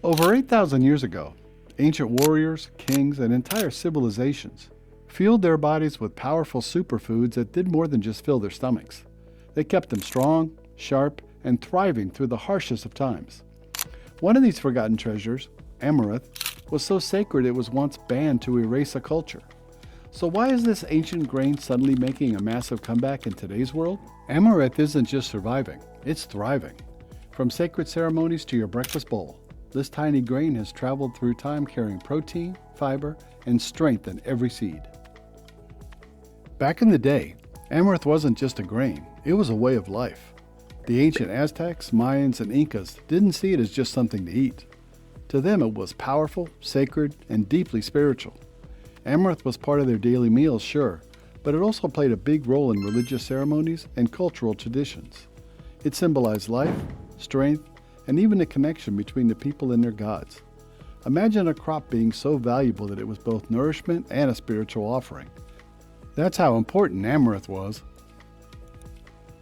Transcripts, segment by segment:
Over 8,000 years ago, ancient warriors, kings, and entire civilizations fueled their bodies with powerful superfoods that did more than just fill their stomachs. They kept them strong, sharp, and thriving through the harshest of times. One of these forgotten treasures, amaranth, was so sacred it was once banned to erase a culture. So why is this ancient grain suddenly making a massive comeback in today's world? Amaranth isn't just surviving, it's thriving. From sacred ceremonies to your breakfast bowl, this tiny grain has traveled through time carrying protein, fiber, and strength in every seed. Back in the day, amaranth wasn't just a grain, it was a way of life. The ancient Aztecs, Mayans, and Incas didn't see it as just something to eat. To them it was powerful, sacred, and deeply spiritual. Amaranth was part of their daily meals, sure, but it also played a big role in religious ceremonies and cultural traditions. It symbolized life, strength, and even a connection between the people and their gods. Imagine a crop being so valuable that it was both nourishment and a spiritual offering. That's how important amaranth was.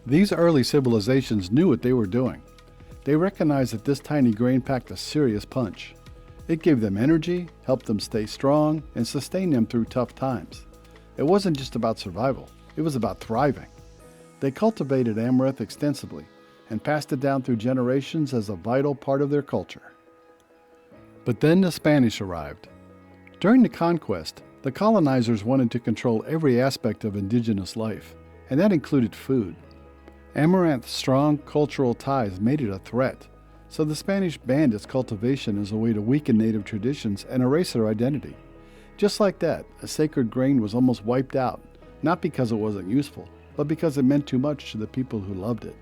These early civilizations knew what they were doing. They recognized that this tiny grain packed a serious punch. It gave them energy, helped them stay strong, and sustained them through tough times. It wasn't just about survival, it was about thriving. They cultivated amaranth extensively and passed it down through generations as a vital part of their culture. But then the Spanish arrived. During the conquest, the colonizers wanted to control every aspect of indigenous life, and that included food. Amaranth's strong cultural ties made it a threat, so the Spanish banned its cultivation as a way to weaken native traditions and erase their identity. Just like that, a sacred grain was almost wiped out, not because it wasn't useful, but because it meant too much to the people who loved it.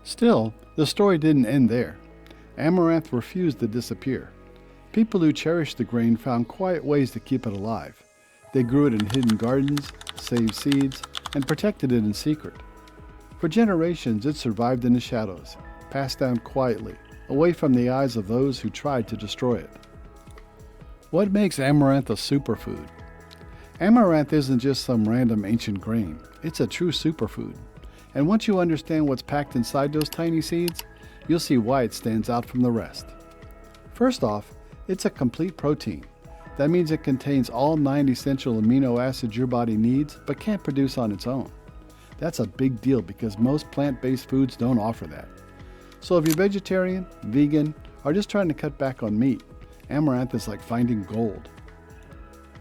Still, the story didn't end there. Amaranth refused to disappear. People who cherished the grain found quiet ways to keep it alive. They grew it in hidden gardens, saved seeds, and protected it in secret. For generations, it survived in the shadows, passed down quietly, away from the eyes of those who tried to destroy it. What makes amaranth a superfood? Amaranth isn't just some random ancient grain. It's a true superfood. And once you understand what's packed inside those tiny seeds, you'll see why it stands out from the rest. First off, it's a complete protein. That means it contains all 9 essential amino acids your body needs but can't produce on its own. That's a big deal because most plant-based foods don't offer that. So if you're vegetarian, vegan, or just trying to cut back on meat, amaranth is like finding gold.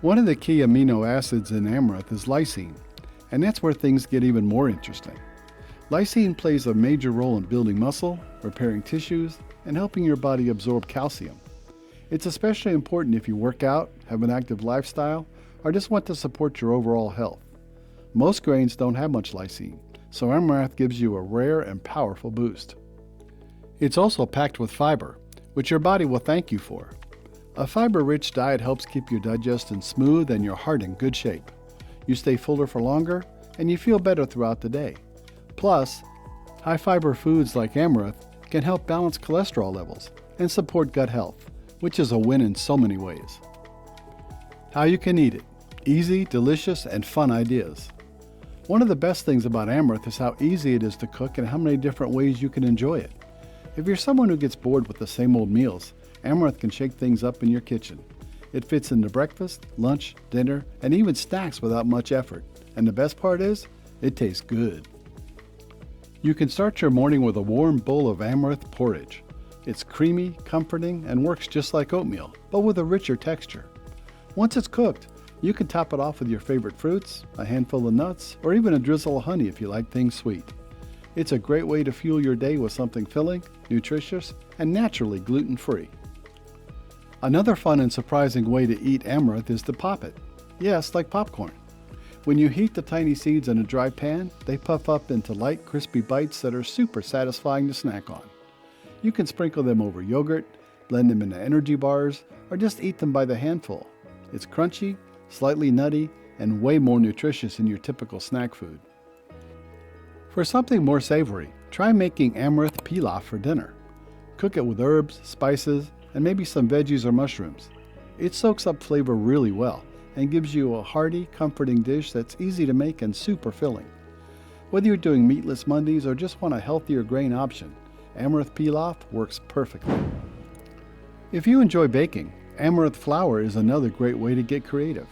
One of the key amino acids in amaranth is lysine, and that's where things get even more interesting. Lysine plays a major role in building muscle, repairing tissues, and helping your body absorb calcium. It's especially important if you work out, have an active lifestyle, or just want to support your overall health. Most grains don't have much lysine, so amaranth gives you a rare and powerful boost. It's also packed with fiber, which your body will thank you for. A fiber-rich diet helps keep your digestion smooth and your heart in good shape. You stay fuller for longer, and you feel better throughout the day. Plus, high-fiber foods like amaranth can help balance cholesterol levels and support gut health, which is a win in so many ways. How you can eat it. Easy, delicious, and fun ideas. One of the best things about amaranth is how easy it is to cook and how many different ways you can enjoy it. If you're someone who gets bored with the same old meals, amaranth can shake things up in your kitchen. It fits into breakfast, lunch, dinner, and even snacks without much effort. And the best part is, it tastes good. You can start your morning with a warm bowl of amaranth porridge. It's creamy, comforting, and works just like oatmeal, but with a richer texture. Once it's cooked, you can top it off with your favorite fruits, a handful of nuts, or even a drizzle of honey if you like things sweet. It's a great way to fuel your day with something filling, nutritious, and naturally gluten-free. Another fun and surprising way to eat amaranth is to pop it. Yes, like popcorn. When you heat the tiny seeds in a dry pan, they puff up into light, crispy bites that are super satisfying to snack on. You can sprinkle them over yogurt, blend them into energy bars, or just eat them by the handful. It's crunchy, slightly nutty, and way more nutritious than your typical snack food. For something more savory, try making amaranth pilaf for dinner. Cook it with herbs, spices, and maybe some veggies or mushrooms. It soaks up flavor really well and gives you a hearty, comforting dish that's easy to make and super filling. Whether you're doing meatless Mondays or just want a healthier grain option, amaranth pilaf works perfectly. If you enjoy baking, amaranth flour is another great way to get creative.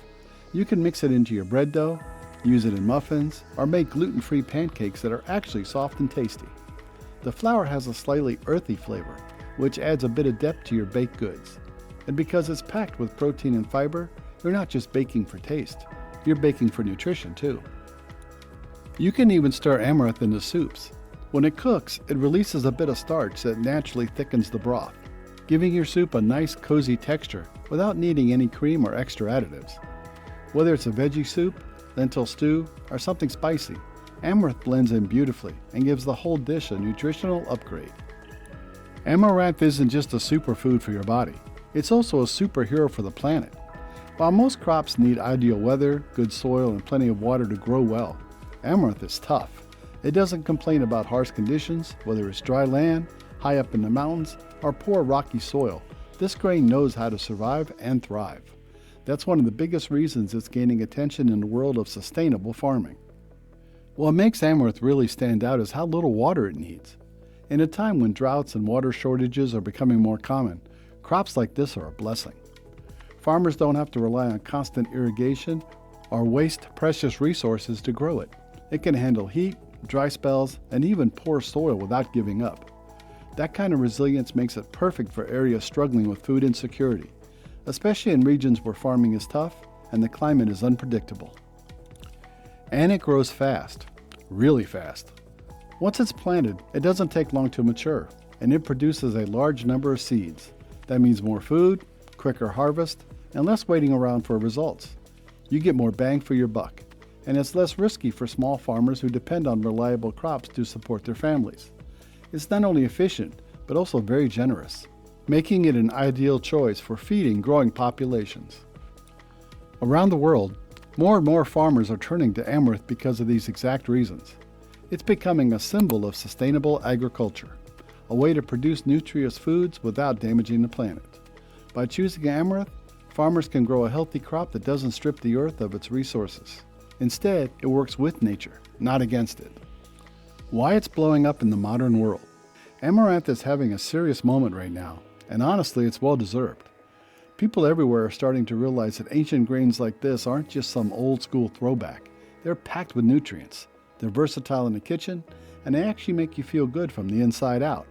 You can mix it into your bread dough, use it in muffins, or make gluten-free pancakes that are actually soft and tasty. The flour has a slightly earthy flavor, which adds a bit of depth to your baked goods. And because it's packed with protein and fiber, you're not just baking for taste, you're baking for nutrition too. You can even stir amaranth into soups. When it cooks, it releases a bit of starch that naturally thickens the broth, giving your soup a nice cozy texture without needing any cream or extra additives. Whether it's a veggie soup, lentil stew, or something spicy, amaranth blends in beautifully and gives the whole dish a nutritional upgrade. Amaranth isn't just a superfood for your body, it's also a superhero for the planet. While most crops need ideal weather, good soil, and plenty of water to grow well, amaranth is tough. It doesn't complain about harsh conditions, whether it's dry land, high up in the mountains, or poor rocky soil. This grain knows how to survive and thrive. That's one of the biggest reasons it's gaining attention in the world of sustainable farming. What makes amaranth really stand out is how little water it needs. In a time when droughts and water shortages are becoming more common, crops like this are a blessing. Farmers don't have to rely on constant irrigation or waste precious resources to grow it. It can handle heat, dry spells, and even poor soil without giving up. That kind of resilience makes it perfect for areas struggling with food insecurity, especially in regions where farming is tough and the climate is unpredictable. And it grows fast, really fast. Once it's planted, it doesn't take long to mature, and it produces a large number of seeds. That means more food, quicker harvest, and less waiting around for results. You get more bang for your buck, and it's less risky for small farmers who depend on reliable crops to support their families. It's not only efficient, but also very generous, making it an ideal choice for feeding growing populations. Around the world, more and more farmers are turning to amaranth because of these exact reasons. It's becoming a symbol of sustainable agriculture, a way to produce nutritious foods without damaging the planet. By choosing amaranth, farmers can grow a healthy crop that doesn't strip the earth of its resources. Instead, it works with nature, not against it. Why it's blowing up in the modern world. Amaranth is having a serious moment right now, and honestly, it's well deserved. People everywhere are starting to realize that ancient grains like this aren't just some old school throwback. They're packed with nutrients. They're versatile in the kitchen, and they actually make you feel good from the inside out.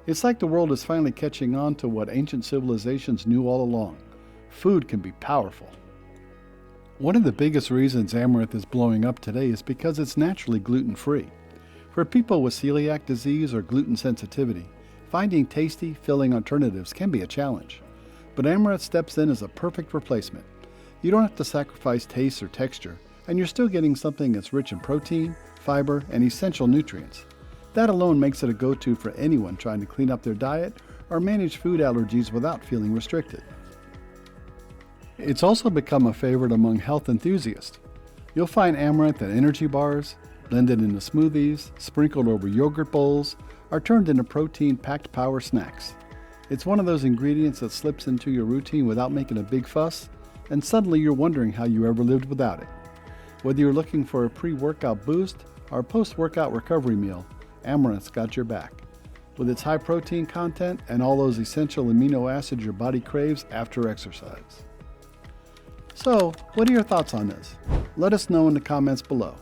It's like the world is finally catching on to what ancient civilizations knew all along. Food can be powerful. One of the biggest reasons amaranth is blowing up today is because it's naturally gluten-free. For people with celiac disease or gluten sensitivity, finding tasty, filling alternatives can be a challenge. But amaranth steps in as a perfect replacement. You don't have to sacrifice taste or texture, and you're still getting something that's rich in protein, fiber, and essential nutrients. That alone makes it a go-to for anyone trying to clean up their diet or manage food allergies without feeling restricted. It's also become a favorite among health enthusiasts. You'll find amaranth in energy bars, blended into smoothies, sprinkled over yogurt bowls, or turned into protein-packed power snacks. It's one of those ingredients that slips into your routine without making a big fuss, and suddenly you're wondering how you ever lived without it. Whether you're looking for a pre-workout boost or a post-workout recovery meal, amaranth's got your back. With its high protein content and all those essential amino acids your body craves after exercise. So, what are your thoughts on this? Let us know in the comments below.